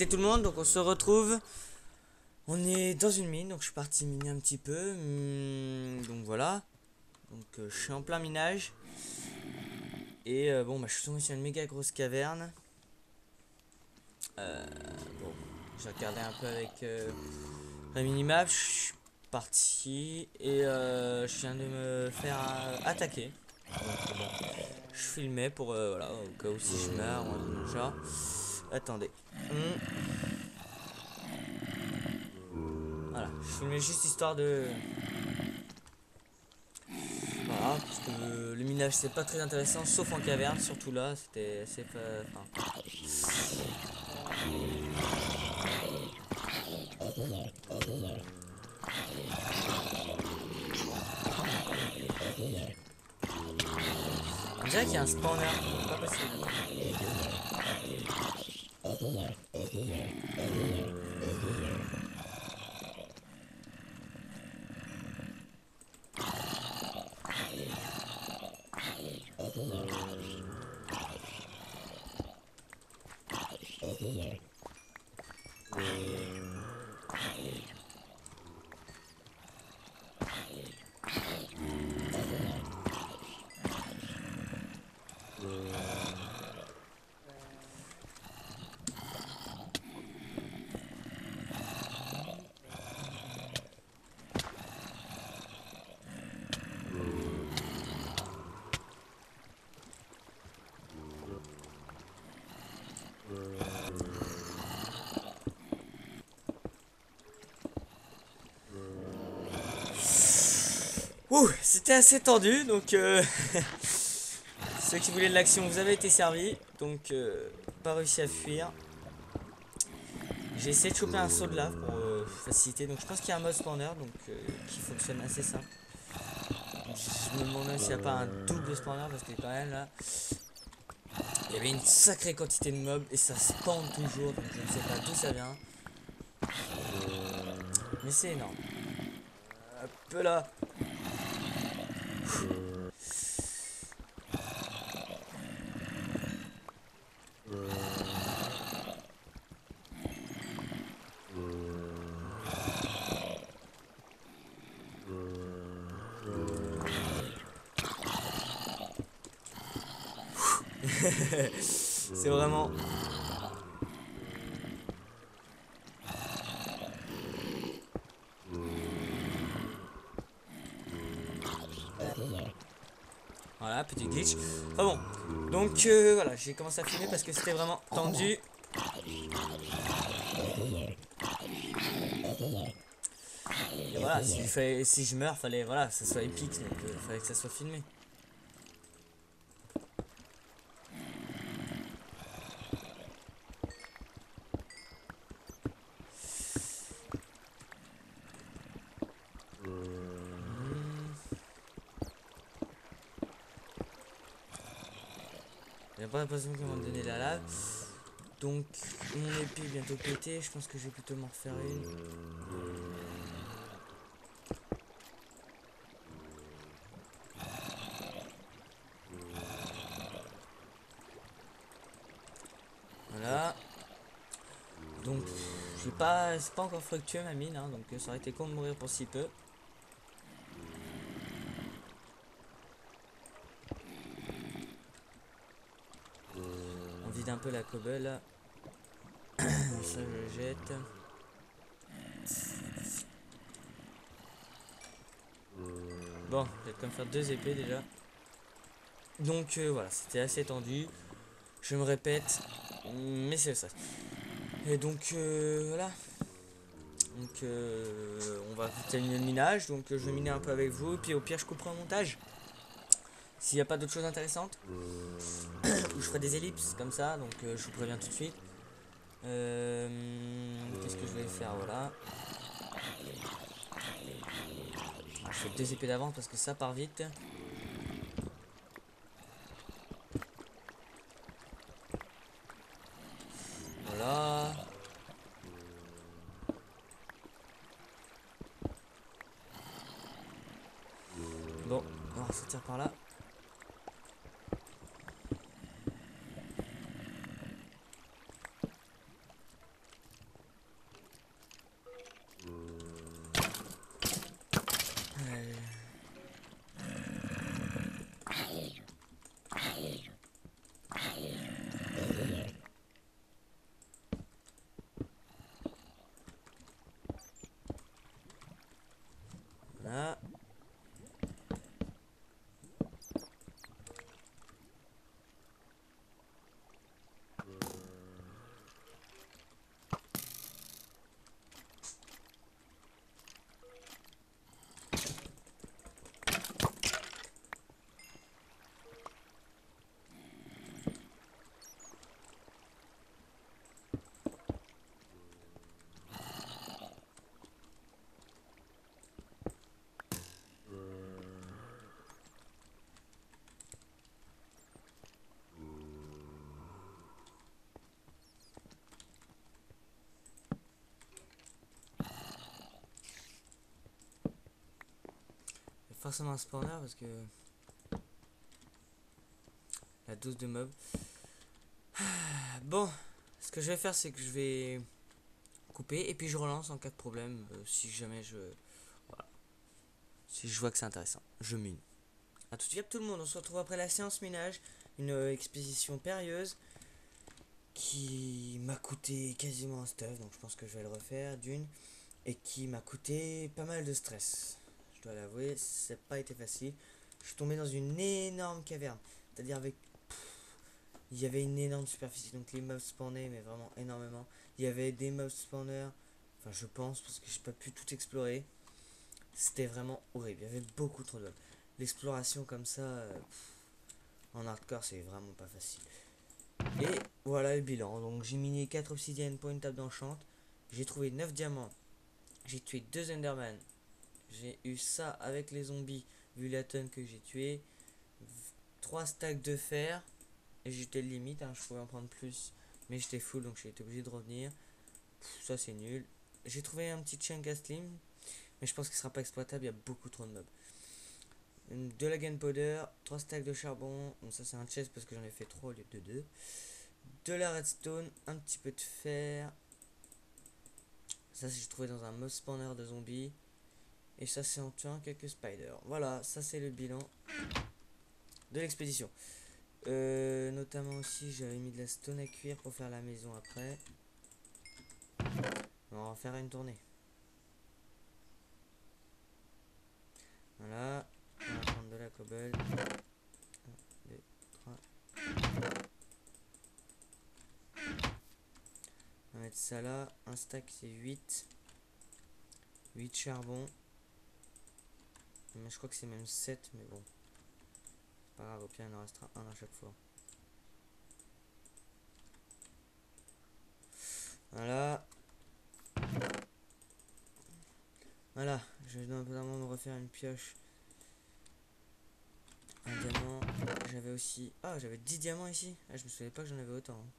Salut tout le monde, donc on se retrouve. On est dans une mine, donc je suis parti miner un petit peu. Donc voilà. Donc je suis en plein minage. Et bon, bah, je suis tombé sur une méga grosse caverne. Bon, j'ai regardé un peu avec la minimap. Je suis parti et je viens de me faire attaquer. Donc bon, je filmais pour voilà, au cas où si je meurs ou un truc du genre. Attendez. Voilà, je filmais juste histoire de... Voilà, parce que le minage c'est pas très intéressant, sauf en caverne, surtout là, c'était assez... Enfin... On dirait qu'il y a un spawner, c'est pas possible. Ouh, c'était assez tendu, donc ceux qui voulaient de l'action, vous avez été servis, donc pas réussi à fuir. J'ai essayé de choper un saut de lave pour faciliter, donc je pense qu'il y a un mode spawner, donc qui fonctionne assez simple. Je me demande s'il n'y a pas un double spawner, parce que quand même là, il y avait une sacrée quantité de mobs et ça spawn toujours, donc je ne sais pas d'où ça vient. Mais c'est énorme. Hop là. C'est vraiment... Voilà, petit glitch. Enfin bon, donc voilà, j'ai commencé à filmer parce que c'était vraiment tendu. Et voilà, si je meurs, fallait voilà, que ça soit épique, donc fallait que ça soit filmé. J'ai pas l'impression qu'ils vont me donner la lave. Donc mon épée est bientôt pétée, je pense que je vais plutôt m'en refaire une. Voilà. Donc j'ai pas, c'est pas encore fructueux ma mine, hein, donc ça aurait été con de mourir pour si peu. On vide un peu la cobble là. Ça je le jette. Bon, je vais quand même faire 2 épées déjà. Donc voilà, c'était assez tendu. Je me répète, mais c'est ça. Et donc voilà. Donc on va terminer le minage. Donc je vais miner un peu avec vous. Puis au pire, je couperai un montage. S'il n'y a pas d'autres choses intéressantes. Ou je ferai des ellipses comme ça. Donc je vous préviens tout de suite. Qu'est-ce que je vais faire? Voilà. Je fais 2 épées d'avance parce que ça part vite. Voilà. Bon, on va sortir par là. Voilà. Forcément un spawner parce que la dose de mobs. Bon, ce que je vais faire, c'est que je vais couper et puis je relance en cas de problème si jamais voilà. Si je vois que c'est intéressant, je mine. A tout de suite tout le monde, on se retrouve après la séance minage, une expédition périlleuse qui m'a coûté quasiment un stuff, donc je pense que je vais le refaire d'une, et qui m'a coûté pas mal de stress. Je dois l'avouer, ça n'a pas été facile. Je suis tombé dans une énorme caverne, c'est-à-dire avec il y avait une énorme superficie, donc les mobs spawnaient, mais vraiment énormément. Il y avait des mobs spawners, enfin je pense, parce que j'ai pas pu tout explorer. C'était vraiment horrible, il y avait beaucoup trop de mobs. L'exploration comme ça, en hardcore, c'est vraiment pas facile. Et voilà le bilan, donc j'ai miné 4 obsidiennes pour une table d'enchant. J'ai trouvé 9 diamants, j'ai tué 2 enderman. J'ai eu ça avec les zombies, vu la tonne que j'ai tué. 3 stacks de fer. Et j'étais limite, hein, je pouvais en prendre plus. Mais j'étais full, donc j'ai été obligé de revenir. Ça c'est nul. J'ai trouvé un petit chunk à slim. Mais je pense qu'il sera pas exploitable, il y a beaucoup trop de mobs. De la gunpowder, 3 stacks de charbon. Bon, ça c'est un chest parce que j'en ai fait 3 au lieu de 2. De la redstone, un petit peu de fer. Ça j'ai trouvé dans un mob spawner de zombies. Et ça c'est en tuant quelques spiders. Voilà, ça c'est le bilan de l'expédition. Notamment aussi j'avais mis de la stone à cuire pour faire la maison après. On va en faire une tournée. Voilà. On va prendre de la cobble. 1, 2, 3. On va mettre ça là. Un stack c'est 8. 8 charbon. Mais je crois que c'est même 7, mais bon. C'est pas grave, au pire il en restera un à chaque fois. Voilà. Voilà. Je vais notamment me refaire une pioche. Un diamant. J'avais aussi... Ah, j'avais 10 diamants ici. Ah, je me souvenais pas que j'en avais autant. Hein.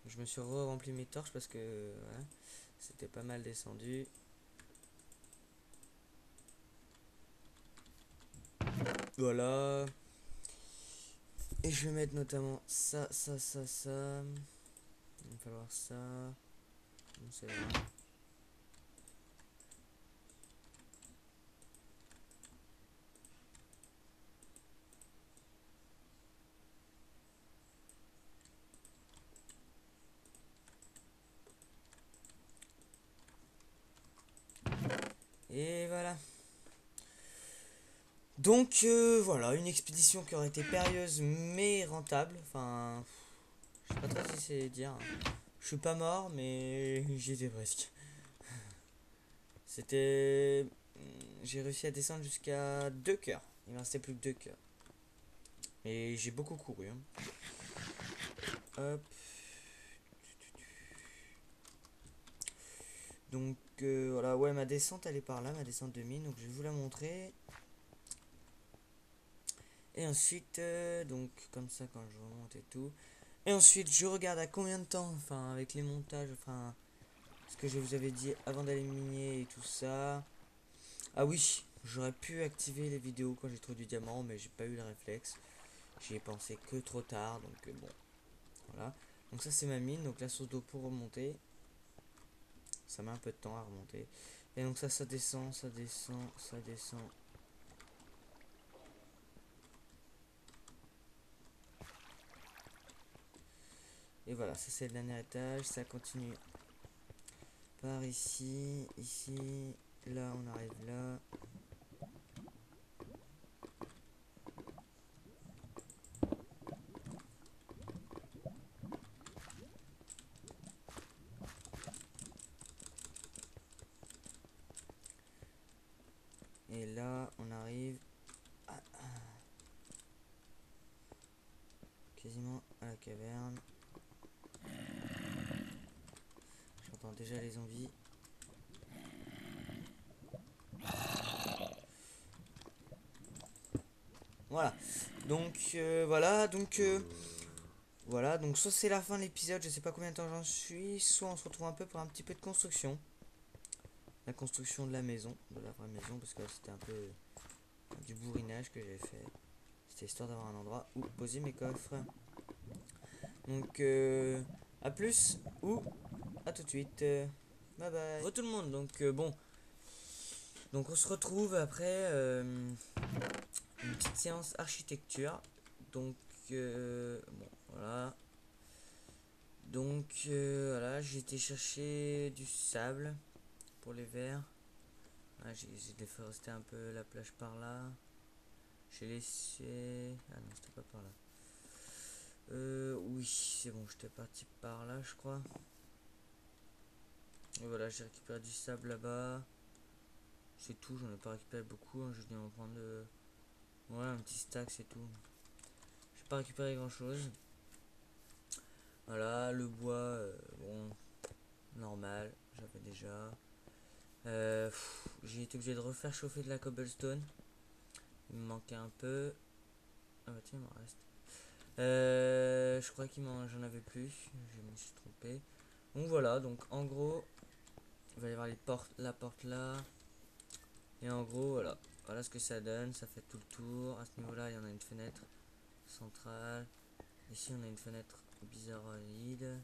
Je me suis rempli mes torches parce que voilà, c'était pas mal descendu. Voilà. Et je vais mettre notamment ça, ça, ça, ça. Il va falloir ça. Bon, c'est vrai. Et voilà. Donc voilà, une expédition qui aurait été périlleuse mais rentable. Enfin, je sais pas trop si c'est dire. Je suis pas mort, mais j'y étais presque. C'était... J'ai réussi à descendre jusqu'à 2 cœurs. Il me restait plus que 2 cœurs. Et j'ai beaucoup couru. Hein. Hop. Donc voilà, ouais, ma descente elle est par là, ma descente de mine. Donc je vais vous la montrer. Et ensuite, donc comme ça quand je remonte et tout. Et ensuite, je regarde à combien de temps, enfin avec les montages, enfin ce que je vous avais dit avant d'aller miner et tout ça. Ah oui, j'aurais pu activer les vidéos quand j'ai trouvé du diamant, mais j'ai pas eu le réflexe. J'y ai pensé que trop tard, donc bon, voilà. Donc ça c'est ma mine, donc la source d'eau pour remonter. ça met un peu de temps à remonter. Et donc ça descend, ça descend, ça descend. Et voilà, ça c'est le dernier étage, ça continue par ici, ici, là on arrive là. Et là on arrive quasiment à la caverne. J'entends déjà les zombies. Voilà. Donc voilà, donc soit c'est la fin de l'épisode, je sais pas combien de temps j'en suis, soit on se retrouve un peu pour un petit peu de construction. La construction de la maison, de la vraie maison, parce que c'était un peu du bourrinage que j'ai fait. C'était histoire d'avoir un endroit où poser mes coffres. Donc à plus ou à tout de suite. Bye bye. Re tout le monde, donc bon. Donc on se retrouve après une petite séance architecture. Donc bon voilà. Donc voilà, j'ai été chercher du sable pour les verres. Ah, j'ai déforesté un peu la plage par là. J'ai laissé... Ah non, c'était pas par là. Oui, c'est bon, j'étais parti par là, je crois. Et voilà, j'ai récupéré du sable là-bas. C'est tout, j'en ai pas récupéré beaucoup. Hein, je viens en prendre... Ouais, un petit stack, c'est tout. J'ai pas récupéré grand-chose. Voilà, le bois, bon, normal, j'avais déjà. J'ai été obligé de refaire chauffer de la cobblestone. Il me manquait un peu. Ah bah tiens, il m'en reste. Je crois j'en avais plus. Je me suis trompé. Donc voilà, donc en gros, il va y avoir la porte là. Et en gros, voilà. Voilà ce que ça donne. Ça fait tout le tour. À ce niveau-là, il y en a une fenêtre centrale. Ici, on a une fenêtre bizarroïde.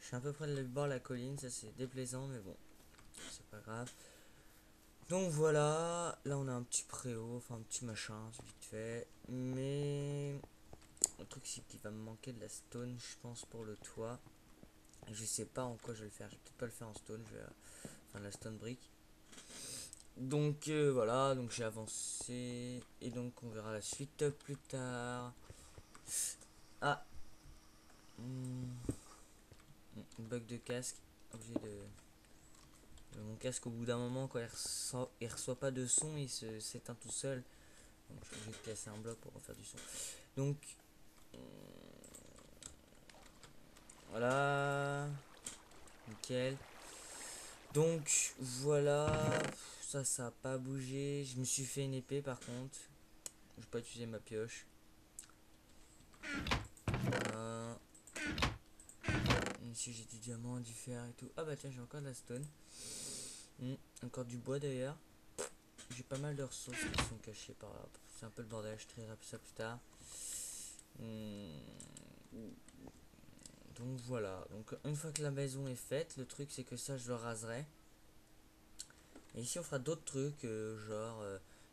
Je suis à peu près de bord de la colline. Ça, c'est déplaisant, mais bon, c'est pas grave. Donc voilà, là on a un petit préau, enfin un petit machin, c'est vite fait. Mais le truc c'est qu'il va me manquer de la stone, je pense, pour le toit. Et je sais pas en quoi je vais le faire, je vais peut-être pas le faire en stone, enfin la stone brick. Donc voilà, donc j'ai avancé. Et donc on verra la suite plus tard. Ah, bug de casque, obligé de... Mon casque au bout d'un moment quand il reçoit pas de son, il s'éteint tout seul. Donc je suis obligé de casser un bloc pour refaire du son. Donc voilà, nickel. Donc voilà, ça a pas bougé. Je me suis fait une épée par contre. Je vais pas utiliser ma pioche. Voilà. Ici j'ai du diamant, du fer et tout. Ah bah tiens, j'ai encore de la stone. Encore du bois d'ailleurs. J'ai pas mal de ressources qui sont cachées par là. C'est un peu le bordel, je trierai ça plus tard. Donc voilà, donc une fois que la maison est faite, le truc c'est que ça je le raserai. Et ici on fera d'autres trucs, genre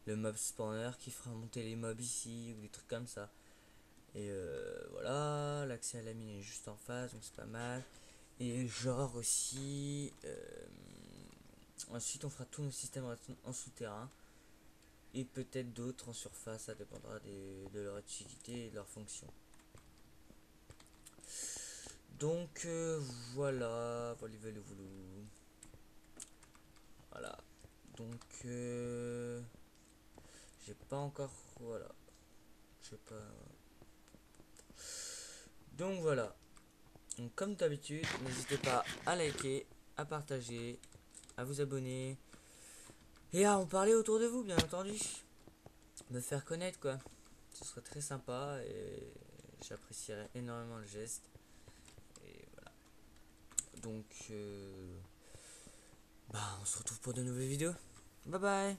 le mob spawner qui fera monter les mobs ici, ou des trucs comme ça. Et voilà, l'accès à la mine est juste en face, donc c'est pas mal. Et genre aussi, ensuite on fera tous nos systèmes en souterrain. Et peut-être d'autres en surface, ça dépendra de leur utilité et de leur fonction. Donc voilà, voilà. Donc j'ai pas encore, voilà, je sais pas. Donc voilà. Donc comme d'habitude, n'hésitez pas à liker, à partager, à vous abonner et à en parler autour de vous, bien entendu. Me faire connaître quoi. Ce serait très sympa et j'apprécierais énormément le geste. Et voilà. Donc bah on se retrouve pour de nouvelles vidéos. Bye bye.